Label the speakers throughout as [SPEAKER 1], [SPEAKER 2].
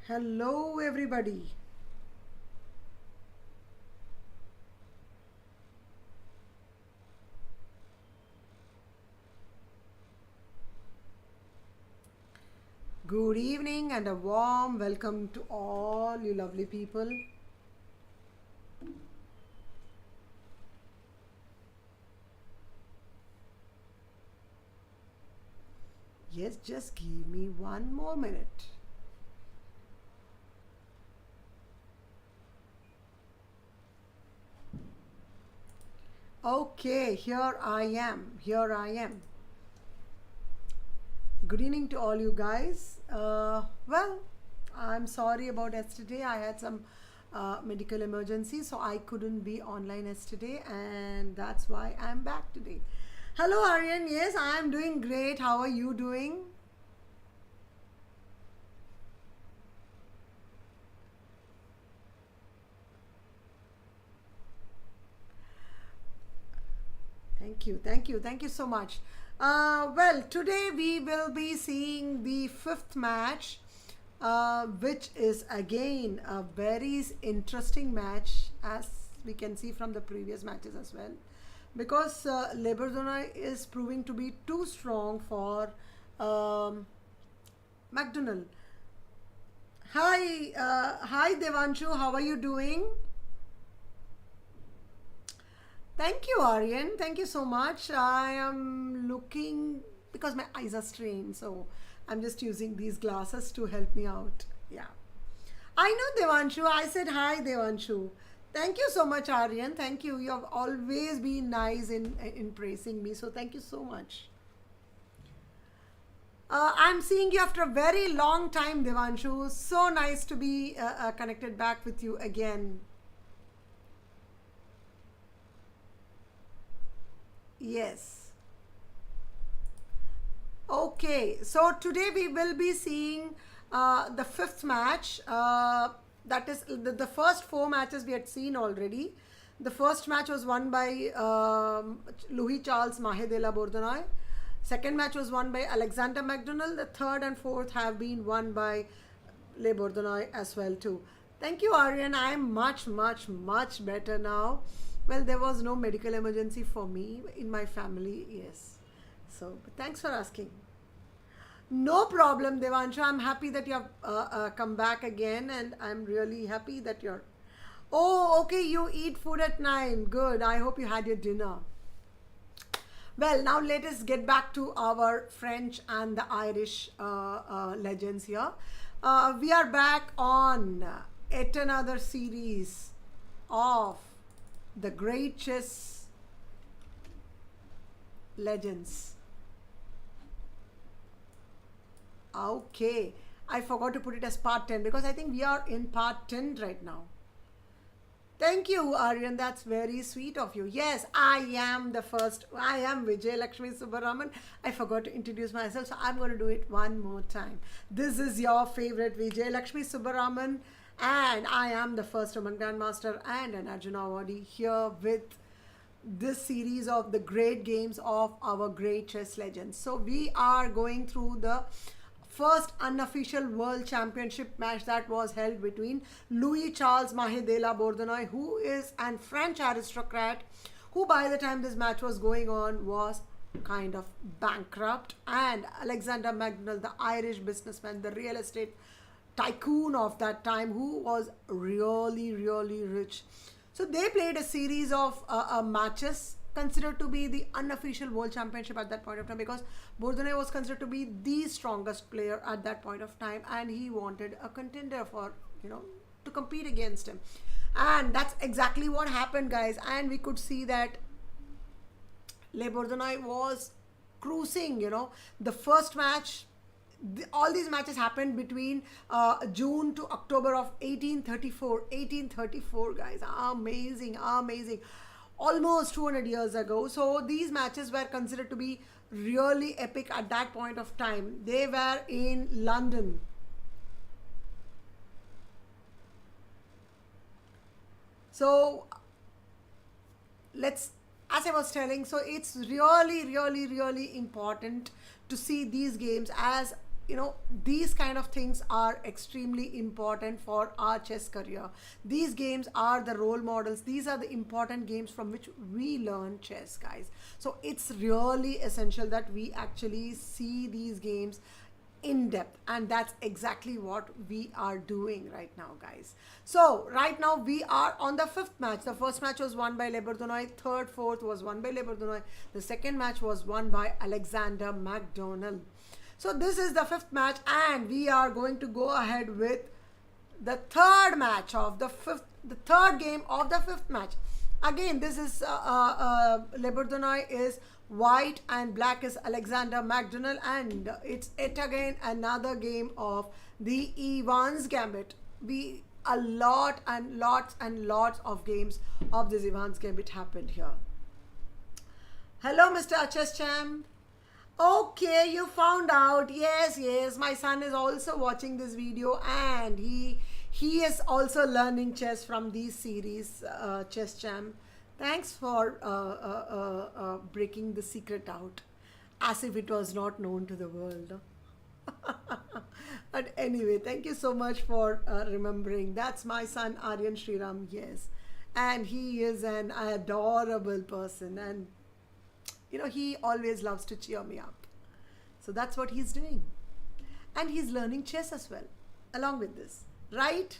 [SPEAKER 1] Hello, everybody. Good evening and a warm welcome to all you lovely people. Yes, just give me one more minute. Okay, here I am. Here I am. Good evening to all you guys. Well, I'm sorry about yesterday. I had some medical emergency, so I couldn't be online yesterday, and that's why I'm back today. Hello, Aryan. Yes, I'm doing great. How are you doing? Thank you, thank you, thank you so much. Well, today we will be seeing the fifth match, which is again a very interesting match, as we can see from the previous matches as well, because Lebordonai is proving to be too strong for McDonald. Hi Devanshu, how are you doing? Thank you, Aryan. Thank you so much. I am looking because my eyes are strained, so I'm just using these glasses to help me out. Yeah. I know Devanshu. I said hi, Devanshu. Thank you so much, Aryan. Thank you. You have always been nice in praising me, so thank you so much. I'm seeing you after a very long time, Devanshu. So nice to be connected back with you again. Yes. Okay, so today we will be seeing the fifth match. That is the first four matches we had seen already. The first match was won by Louis Charles Mahedela Bordonoi. Second match was won by Alexander McDonald. The third and fourth have been won by Le Bordonoi as well too. Thank you, Aryan. I am much, much, much better now. Well, there was no medical emergency for me in my family. Yes. So, but thanks for asking. No problem, Devanshu. I'm happy that you have come back again, and I'm really happy that you're. Oh, okay. You eat food at 9. Good. I hope you had your dinner. Well, now let us get back to our French and the Irish legends here. We are back on yet another series of the great chess legends. Okay, I forgot to put it as part 10 because I think we are in part 10 right now. Thank you, Aryan. That's very sweet of you. Yes, I am the first. I am Vijay Lakshmi Subbaraman. I forgot to introduce myself, so I'm going to do it one more time. This is your favorite Vijay Lakshmi Subbaraman, and I am the first Woman Grandmaster and an Arjuna Awardee here with this series of the great games of our great chess legends. So we are going through the first unofficial world championship match that was held between Louis Charles Mahedela Bordonoi, who is an French aristocrat, who by the time this match was going on was kind of bankrupt, and Alexander McDonald, the Irish businessman, the real estate tycoon of that time, who was really, really rich. So they played a series of matches considered to be the unofficial world championship at that point of time, because Bourdonnais was considered to be the strongest player at that point of time, and he wanted a contender for, to compete against him. And that's exactly what happened, guys. And we could see that Le Bourdonnais was cruising, The first match, all these matches happened between June to October of 1834. 1834, guys. Amazing, amazing. Almost 200 years ago. So these matches were considered to be really epic at that point of time. They were in London. So let's, as I was telling, so it's really, really, really important to see these games as these kind of things are extremely important for our chess career. These games are the role models. These are the important games from which we learn chess, guys. So it's really essential that we actually see these games in depth, and that's exactly what we are doing right now, guys. So right now we are on the fifth match. The first match was won by Le Bourdonnais, third, fourth was won by Le Bourdonnais, the second match was won by Alexander McDonald. So this is the fifth match, and we are going to go ahead with the third match of the third game of the fifth match. Again, this is Le Bourdonnais is white and black is Alexander McDonald, and it's again another game of the Ivan's Gambit. A lot and lots and lots of games of this Ivan's Gambit happened here. Hello, Mr. Chess Champ. Okay, you found out. Yes, my son is also watching this video, and he is also learning chess from these series, Chess Champ. Thanks for breaking the secret out, as if it was not known to the world. But anyway, thank you so much for remembering. That's my son Aryan Sriram, yes. And he is an adorable person, and he always loves to cheer me up. So that's what he's doing. And he's learning chess as well, along with this. Right?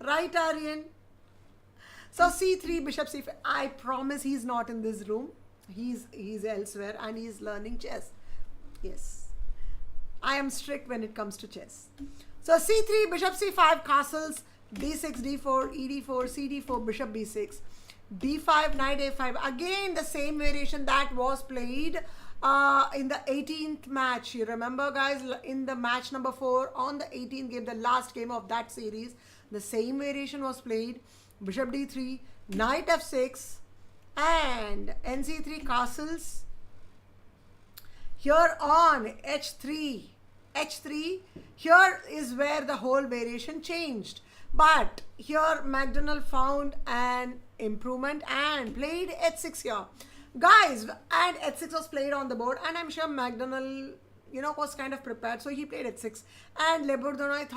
[SPEAKER 1] Right, Aryan? So c3, bishop c5. I promise he's not in this room. He's elsewhere, and he's learning chess. Yes. I am strict when it comes to chess. So c3, bishop c5, castles, d6, d4, ed4, cd4, bishop b6, d5, knight a5. Again, the same variation that was played in the 18th match. You remember, guys, in the match number 4 on the 18th game, the last game of that series, the same variation was played. Bishop d3, knight f6, and nc3 castles. Here on h3, here is where the whole variation changed. But here McDonald found an improvement and played h6 here. Guys, and h6 was played on the board, and I'm sure McDonald was kind of prepared, so he played h6. And Le Bourdonnais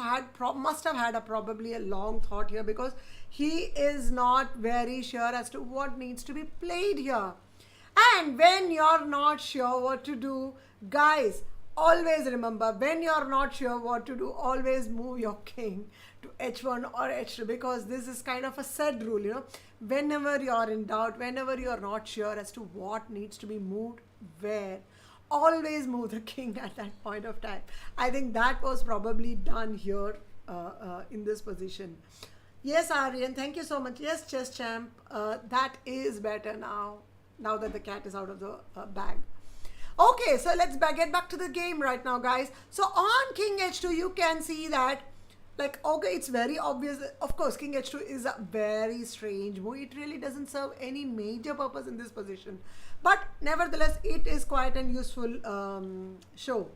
[SPEAKER 1] must have had probably a long thought here, because he is not very sure as to what needs to be played here. And when you're not sure what to do, guys, always remember, when you're not sure what to do, always move your king to h1 or h2, because this is kind of a set rule, Whenever you're in doubt, whenever you're not sure as to what needs to be moved where, always move the king at that point of time. I think that was probably done here in this position. Yes, Aryan, thank you so much. Yes, Chess Champ, that is better now that the cat is out of the bag. Okay, so let's get back to the game right now, guys. So on king h2, you can see that, okay, it's very obvious. Of course, king h2 is a very strange move. It really doesn't serve any major purpose in this position. But nevertheless, it is quite an useful show.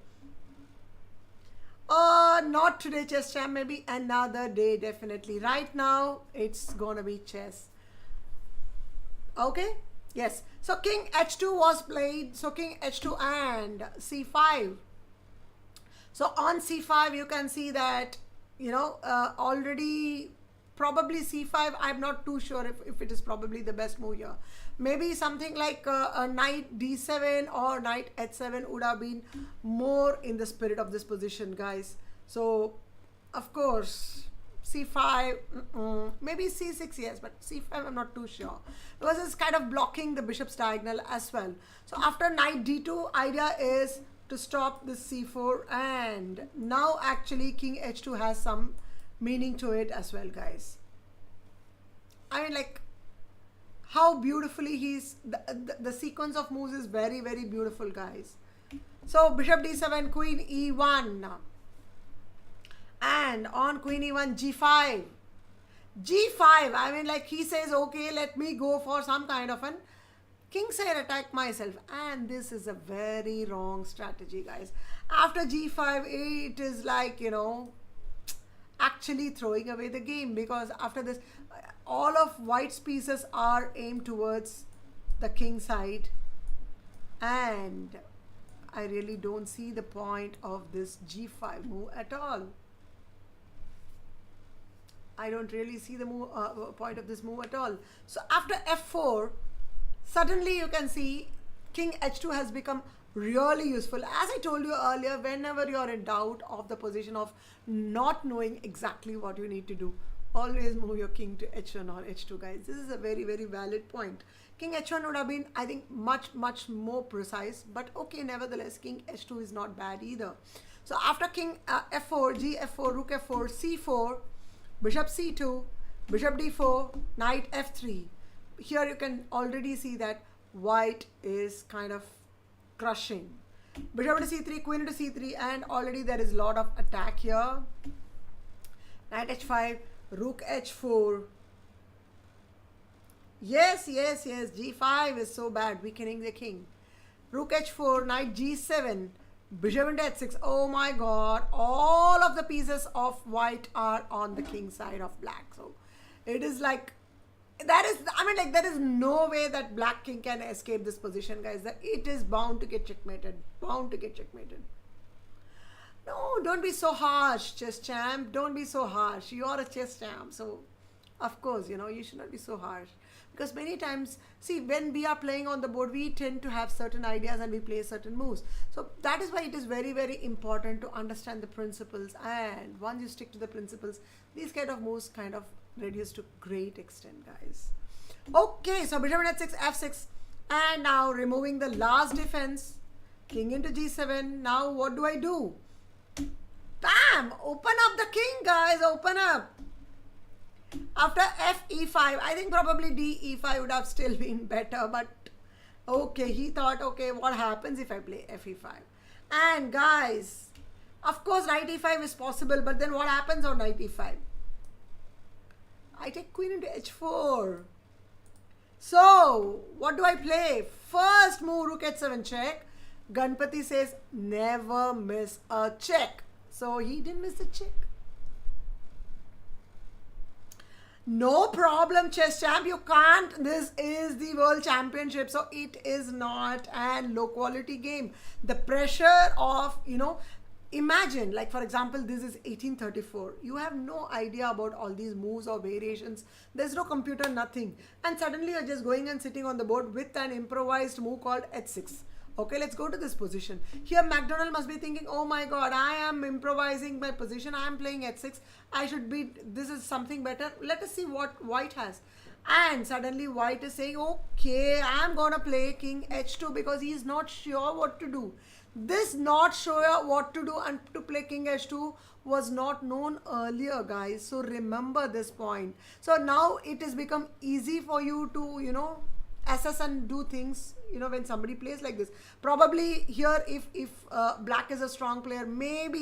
[SPEAKER 1] Not today, Chess Champ. Maybe another day, definitely. Right now, it's gonna be chess. Okay? Yes. So king h2 was played. So king h2 and c5. So on c5, you can see that, already probably c5. I'm not too sure if it is probably the best move here. Maybe something like a knight d7 or knight h7 would have been more in the spirit of this position, guys. So, of course, c5, maybe c6, yes, but c5 I'm not too sure, because it's kind of blocking the bishop's diagonal as well. So after knight d2, idea is to stop this c4, and now actually king h2 has some meaning to it as well, guys. I mean, how beautifully the sequence of moves is very, very beautiful, guys. So bishop d7, queen e1, and on queen e1, g5. I mean, he says, okay, let me go for some kind of an kingside attack myself, and this is a very wrong strategy, guys. After g5, it is actually throwing away the game, because after this, all of white's pieces are aimed towards the king side, and I really don't see the point of this g5 move at all. I don't really see the point of this move at all. So after f4, suddenly you can see king h2 has become really useful. As I told you earlier, whenever you're in doubt of the position of not knowing exactly what you need to do, always move your king to h1 or h2, guys. This is a very, very valid point. King h1 would have been, I think, much, much more precise, but okay, nevertheless, king h2 is not bad either. So after king f4, g f4, rook f4, c4, bishop c2, bishop d4, knight f3. Here you can already see that white is kind of crushing. Bishop into c3, queen into c3, and already there is a lot of attack here. Knight h5, rook h4. Yes, yes, yes, g5 is so bad, weakening the king. Rook h4, knight g7, bishop into h6. Oh my god, all of the pieces of white are on the king side of black. So it is like, that is, I mean, like, there is no way that black king can escape this position, guys. That it is bound to get checkmated, bound to get checkmated. No, don't be so harsh, chess champ. Don't be so harsh. You are a chess champ, so of course, you know, you should not be so harsh. Because many times, see, when we are playing on the board, we tend to have certain ideas and we play certain moves. So that is why it is very, very important to understand the principles. And once you stick to the principles, these kind of moves kind of reduce to great extent, guys. Okay, so bishop into h6, f6. And now removing the last defense. King into g7. Now what do I do? Bam! Open up the king, guys. Open up. After f e5, I think probably d e5 would have still been better, but okay, he thought, okay, what happens if I play f e5? And guys, of course knight e5 is possible, but then what happens on knight e5? I take queen into h4. So what do I play? First move, rook h7 check. Ganpati says never miss a check. So he didn't miss the check. No problem, chess champ. You can't. This is the world championship, so it is not a low quality game. The pressure of, you know, imagine, like for example, this is 1834. You have no idea about all these moves or variations. There's no computer, nothing. And suddenly you're just going and sitting on the board with an improvised move called h6. Okay, let's go to this position. Here, McDonald must be thinking, oh my god, I am improvising my position. I am playing h6. I should be, this is something better. Let us see what white has. And suddenly white is saying, okay, I'm going to play king h2 because he is not sure what to do. This not sure what to do and to play king h2 was not known earlier, guys. So remember this point. So now it has become easy for you to, you know, assess and do things, you know, when somebody plays like this. Probably here, if black is a strong player, maybe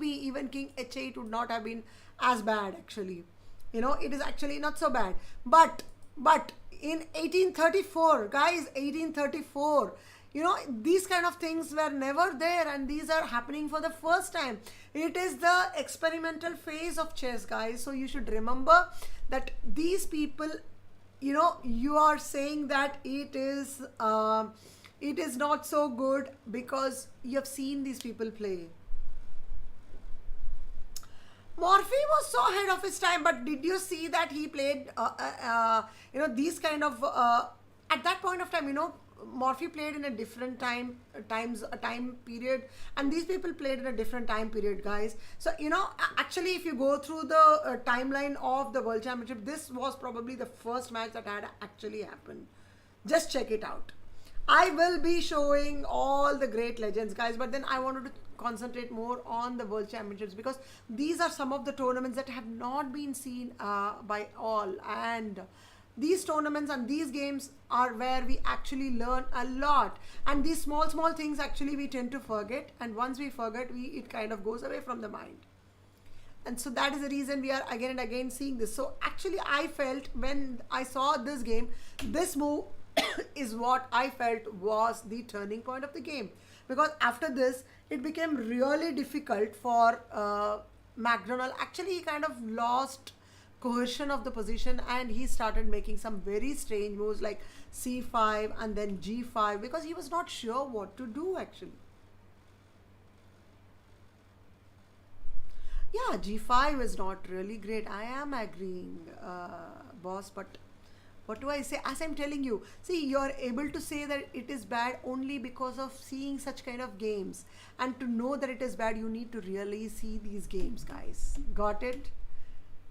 [SPEAKER 1] even king h8 would not have been as bad, actually. You know, it is actually not so bad. But in 1834, guys, 1834, you know, these kind of things were never there, and these are happening for the first time. It is the experimental phase of chess, guys. So you should remember that these people, you know, you are saying that it is not so good because you have seen these people play. Morphy was so ahead of his time, but did you see that he played, you know, these kind of, at that point of time, you know, Morphy played in a different time period, and these people played in a different time period, guys. So, you know, actually, if you go through the timeline of the World Championship, this was probably the first match that had actually happened. Just check it out. I will be showing all the great legends, guys, but then I wanted to concentrate more on the World Championships because these are some of the tournaments that have not been seen by all, and these tournaments and these games are where we actually learn a lot, and these small things actually we tend to forget, and once we forget, it kind of goes away from the mind. And so that is the reason we are again and again seeing this. So actually I felt when I saw this game, this move is what I felt was the turning point of the game, because after this it became really difficult for McDonald. Actually he kind of lost cohesion of the position, and he started making some very strange moves like c5 and then g5 because he was not sure what to do actually. Yeah, G5 is not really great. I am agreeing, boss, but what do I say? As I'm telling you, see, you're able to say that it is bad only because of seeing such kind of games. And to know that it is bad, you need to really see these games, guys. Got it?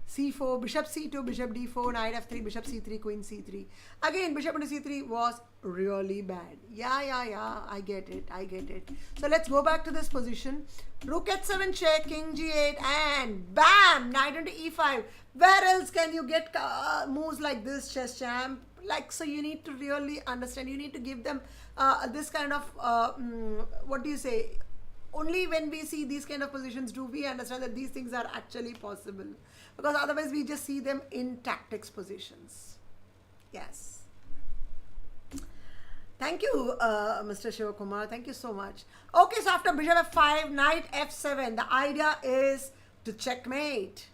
[SPEAKER 1] C4, bishop C2, bishop D4, knight F3, bishop C3, queen C3. Again, bishop into C3 was really bad. Yeah, I get it. So let's go back to this position. Rook H7 check, king G8, and bam, knight into E5. Where else can you get moves like this, chess champ? Like, so you need to really understand, you need to give them this kind of, what do you say? Only when we see these kind of positions do we understand that these things are actually possible. Because otherwise we just see them in tactics positions. Yes. Thank you, Mr. Shivakumar. Thank you so much. Okay, so after bishop f5, knight f7, the idea is to checkmate.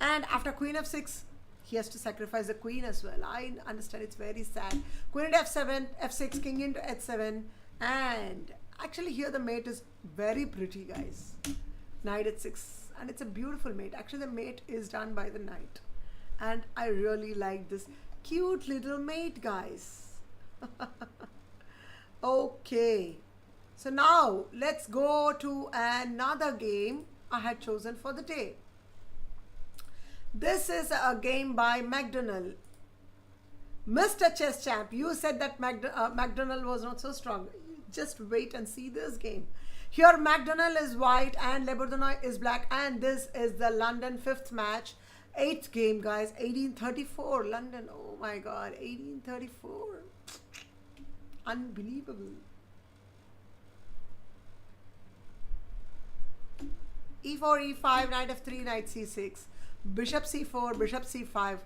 [SPEAKER 1] And after queen f6, he has to sacrifice the queen as well. I understand, it's very sad. Queen into f7, f6, king into h7. And actually here the mate is very pretty, guys. Knight h6. And it's a beautiful mate. Actually, the mate is done by the knight. And I really like this cute little mate, guys. Okay. So now, let's go to another game I had chosen for the day. This is a game by McDonald. Mr. Chess Champ, you said that McDonald was not so strong. Just wait and see this game. Here McDonald is white and Le Bourdonnais is black, and this is the London 5th match, 8th game, guys. 1834 London. Oh my god, 1834. Unbelievable. E4, E5, knight F3, knight C6, bishop C4, bishop C5,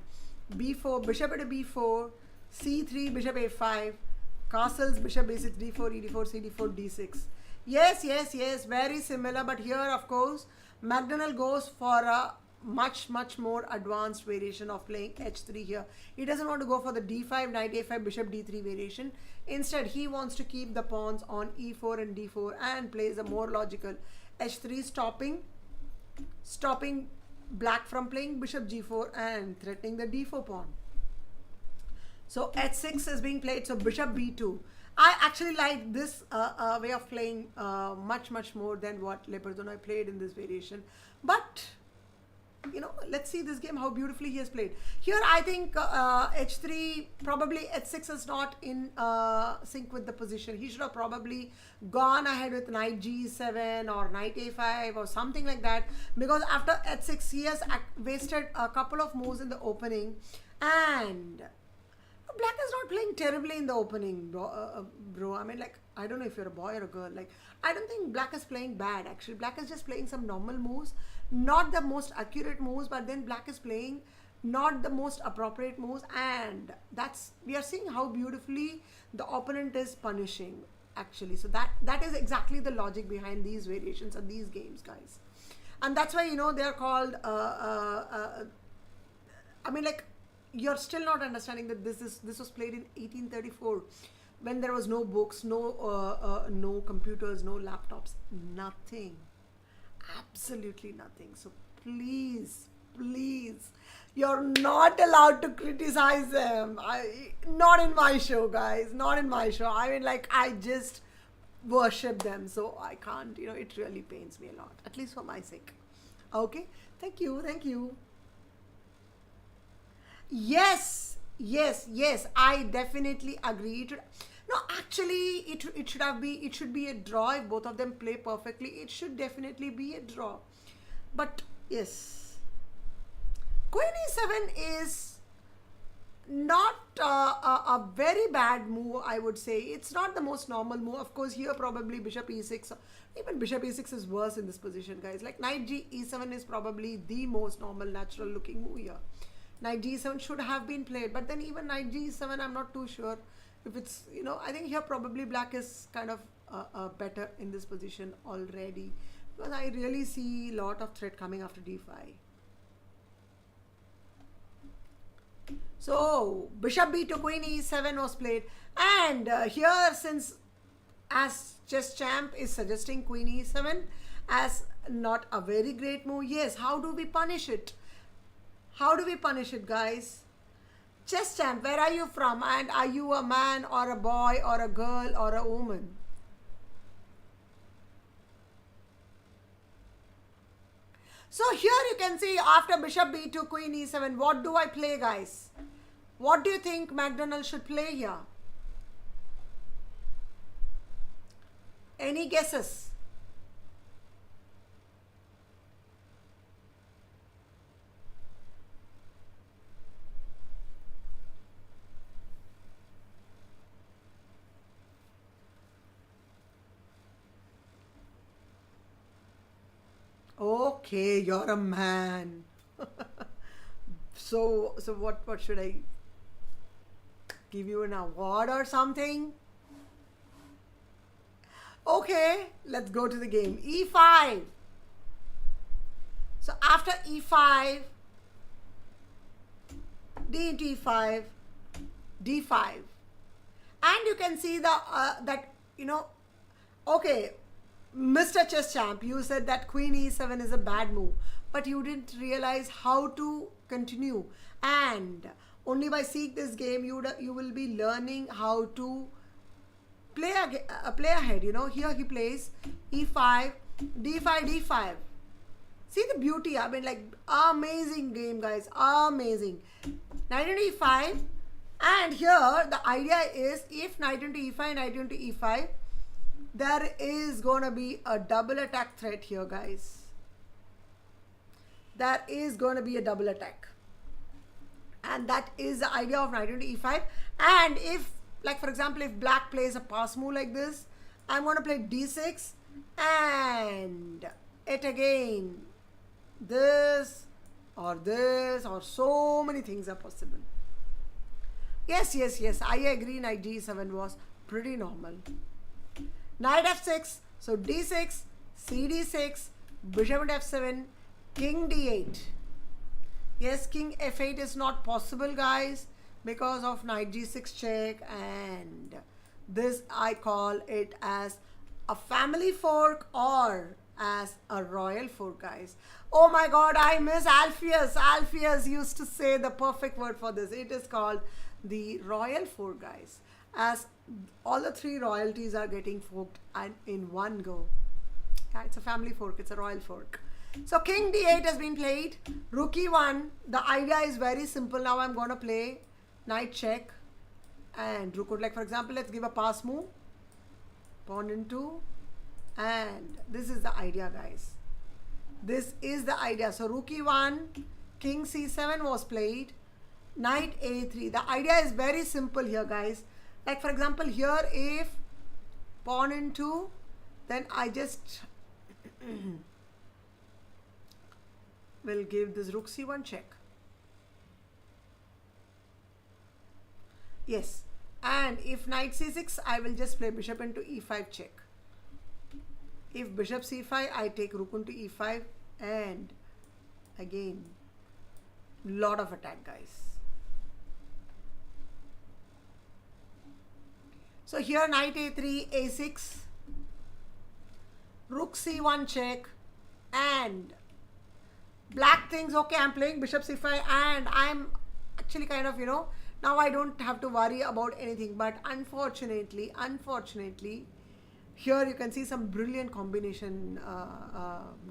[SPEAKER 1] B4, bishop into B4, C3, bishop A5, castles, bishop B6, D4, E4, CD4, D6. Yes, very similar, but here, of course, McDonald goes for a much more advanced variation of playing H3 here. He doesn't want to go for the D5, knight A5, bishop D3 variation. Instead, he wants to keep the pawns on E4 and D4 and plays a more logical H3, stopping black from playing bishop G4 and threatening the D4 pawn. So H6 is being played, so bishop B2. I actually like this way of playing much more than what Le Bourdonnais played in this variation. But, you know, let's see this game, how beautifully he has played. Here, I think H3, probably H6 is not in sync with the position. He should have probably gone ahead with knight G7 or knight A5 or something like that. Because after H6, he has wasted a couple of moves in the opening. And black is not playing terribly in the opening, bro. I mean, like, I don't know if you're a boy or a girl. Like, I don't think black is playing bad, actually. Black is just playing some normal moves. Not the most accurate moves, but then black is playing not the most appropriate moves. And we are seeing how beautifully the opponent is punishing, actually. So that is exactly the logic behind these variations and these games, guys. And that's why, you know, they're called, I mean, like, you're still not understanding that this was played in 1834 when there was no books, no computers, no laptops, nothing, absolutely nothing. So please, you're not allowed to criticize them. Not in my show, guys, not in my show. I mean, like, I just worship them, so I can't, you know, it really pains me a lot, at least for my sake. Okay, thank you. Yes, I definitely agree. No, actually, it should be a draw. If both of them play perfectly, it should definitely be a draw. But yes, Queen E7 is not a very bad move, I would say. It's not the most normal move. Of course, here probably bishop E6. Even bishop E6 is worse in this position, guys. Like knight E7 is probably the most normal, natural looking move here. Knight G7 should have been played, but then even knight G7, I'm not too sure if it's, you know, I think here probably black is kind of better in this position already, because I really see a lot of threat coming after D5. So bishop B2, queen E7 was played, and here, since as chess champ is suggesting queen E7 as not a very great move. Yes, how do we punish it? How do we punish it, guys? Chess champ, where are you from? And are you a man or a boy or a girl or a woman? So here you can see after bishop b2, queen e7, what do I play, guys? What do you think McDonald should play here? Any guesses? Okay, you're a man. So what should I give you an award or something? Okay, let's go to the game. E5. So after E5, D into E5, D5. And you can see the that, you know, okay, Mr. Chess Champ, you said that Queen E7 is a bad move, but you didn't realize how to continue. And only by seeing this game, you will be learning how to play ahead. You know, here he plays E5, D5, D5. See the beauty. I mean, like, amazing game, guys. Amazing. Knight into E5. And here, the idea is if knight into E5, knight into E5, there is going to be a double attack threat here, guys. There is going to be a double attack. And that is the idea of knight into E5. And if, like, for example, if black plays a pass move like this, I'm going to play D6 and it again. This or so many things are possible. Yes, I agree. Knight G7 was pretty normal. Knight F6, so D6, CD6, bishop into F7, King D8. Yes, King F8 is not possible, guys, because of Knight G6 check, and this I call it as a family fork or as a royal fork, guys. Oh my god, I miss Alpheus. Alpheus used to say the perfect word for this. It is called the royal fork, guys, as all the three royalties are getting forked and in one go. Yeah, it's a family fork, it's a royal fork. So King D8 has been played. Rook E1. The idea is very simple. Now I'm going to play knight check and rook would, like, for example, let's give a pass move. Pawn into, and this is the idea, guys. This is the idea. So rook E1, King C7 was played. Knight A3. The idea is very simple here, guys. Like, for example, here if pawn into, then I just will give this rook C1 check. Yes. And if knight C6, I will just play bishop into E5 check. If bishop C5, I take rook into E5, and again, lot of attack, guys. So here knight A3, A6, rook C1 check, and black thinks, okay, I'm playing bishop C5, and I'm actually kind of, you know, now I don't have to worry about anything. But unfortunately, here you can see some brilliant combination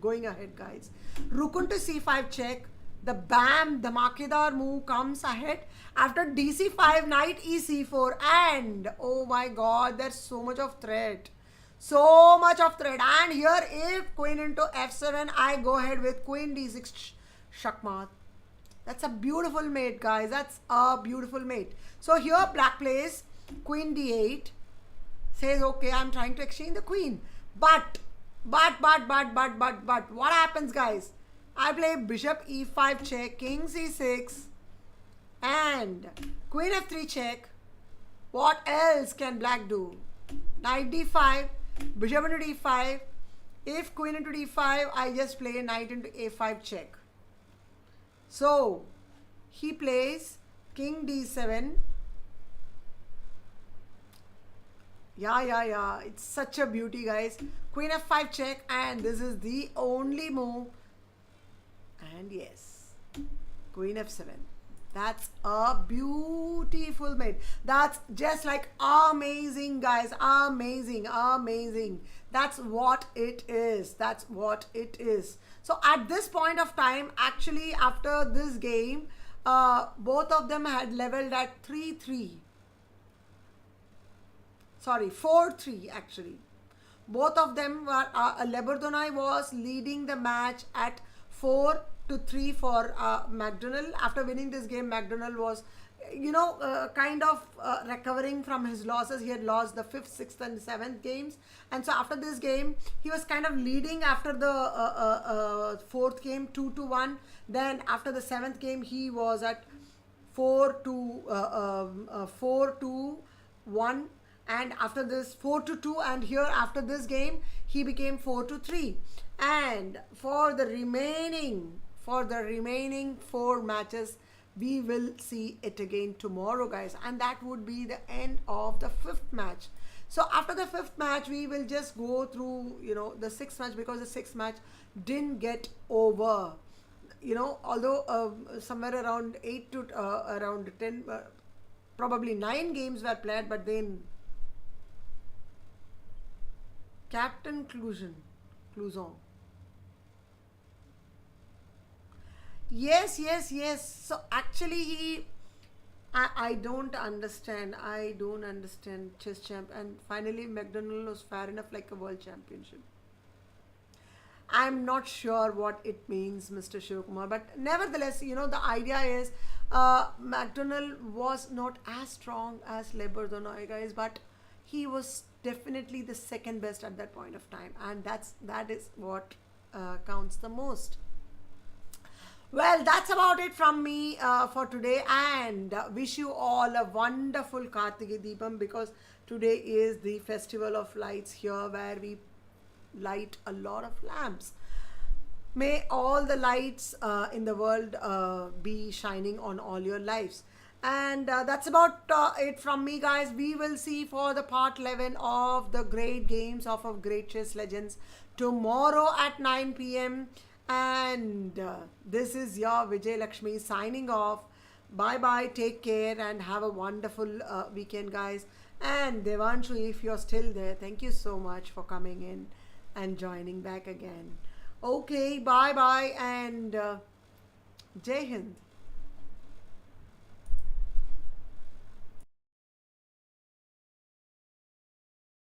[SPEAKER 1] going ahead, guys. Rook into C5 check. The Makedar move comes ahead. After DC5, knight EC4, and oh my god, there's so much of threat. So much of threat. And here, if queen into F7, I go ahead with queen D6 Checkmate. That's a beautiful mate, guys. That's a beautiful mate. So here, black plays queen D8. Says, okay, I'm trying to exchange the queen. But, what happens, guys? I play bishop E5 check, king C6, and queen F3 check. What else can black do? Knight D5, bishop into D5. If queen into D5, I just play knight into A5 check. So, he plays king D7. Yeah. It's such a beauty, guys. Queen f5 check, and this is the only move. And yes, Queen f7. That's a beautiful mate. That's just like amazing, guys. Amazing. That's what it is. That's what it is. So at this point of time, actually, after this game, both of them had leveled at 3-3. Sorry, 4-3 actually. Both of them were, Leberdonai was leading the match at 4-3 for McDonald. After winning this game, McDonald was, kind of recovering from his losses. He had lost the 5th, 6th and 7th games. And so after this game, he was kind of leading after the 4th game, 2-1. Then after the 7th game, he was at 4-1. And after this 4-2, and here after this game he became 4-3. And for the remaining 4 matches, we will see it again tomorrow, guys, and that would be the end of the 5th match. So after the 5th match, we will just go through the 6th match, because the 6th match didn't get over, although somewhere around 8 to around 10, probably 9 games were played, but then Captain Clouson. Yes. So actually I don't understand. I don't understand chess champ. And finally McDonald was fair enough, like a world championship. I'm not sure what it means, Mr. Shivkumar, but nevertheless, the idea is McDonald was not as strong as Leberdonai, guys, but he was definitely the second best at that point of time, and that is what counts the most. Well, that's about it from me for today, and wish you all a wonderful Kartike Deepam, because today is the festival of lights here, where we light a lot of lamps. May all the lights in the world be shining on all your lives. And that's about it from me, guys. We will see for the part 11 of the great games of great chess legends tomorrow at 9 p.m. And this is your Vijay Lakshmi signing off. Bye bye, take care, and have a wonderful weekend, guys. And Devanshu, if you're still there, thank you so much for coming in and joining back again. Okay, bye bye, and Jai Hind.